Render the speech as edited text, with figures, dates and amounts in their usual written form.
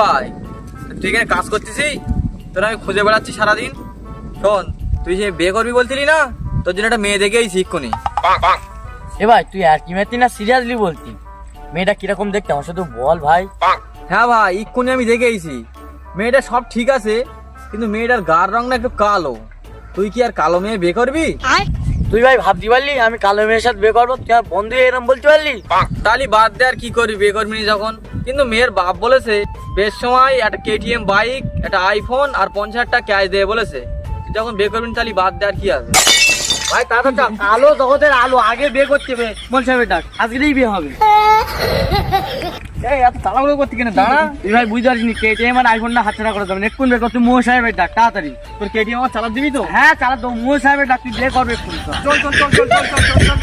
ভাই তুই এখানে কাজ করতেছি, তোর আমি খুঁজে বেড়াচ্ছি সারাদিন। শোন, তুই যে বিয়ে করবি বলছিলি না, তোর জন্য একটা মেয়ে দেখেই শিক্ষণি। এ ভাই তুই আর কি মেতি না সিরিয়াসলি বলতি? মেয়েটা কিরকম দেখতে আমার শুধু বল ভাই। হ্যাঁ ভাই, ইক্ষুনি আমি দেখেইছি। মেয়েটা সব ঠিক আছে, কিন্তু মেয়েটার গার রংটা একটু কালো। তুই কি আর কালো মেয়ে বিয়ে করবি? তুই ভাই ভাবতে পারলি আমি কালো মেয়ের সাথে বিয়ে করবো? তুই আর বন্ধু এরকম বলতে পারলি? তাহলে বাদ দে, আর কি করবি, বিয়ে করবি না যখন। কিন্তু মেয়ের বাপ বলেছে বেশ সময় একটা কেটিএম বাইক, একটা আইফোন আর 50,000 টাকা ক্যাশ দেবে বলেছে। তুই যখন বিয়ে করবি না, তাহলে বাদ দে, আর কি আছে। ভাই তাড়াতাড়ি কালো জগতের আলো আগে বিয়ে করতে হবে। মন সাহেবের ডাক, আজকেই বিয়ে হবে। এই এত তাড়াহুড়ো করতে কেন, দাঁড়া। তুই ভাই বুঝতে পারছিস কেটিএম আর আইফোনটা হাতছাড়া করে দেবেন। এক্ষুন বের করতে মোহ সাহেবের ডাক তাড়াতাড়ি। তোর কেটিএম আমার চালা দিবি তো? হ্যাঁ চালা তো মোহ সাহেবের ডাক, তুই বিয়ে করবে এক্ষুনি। চল চল চল চল চল চল চল।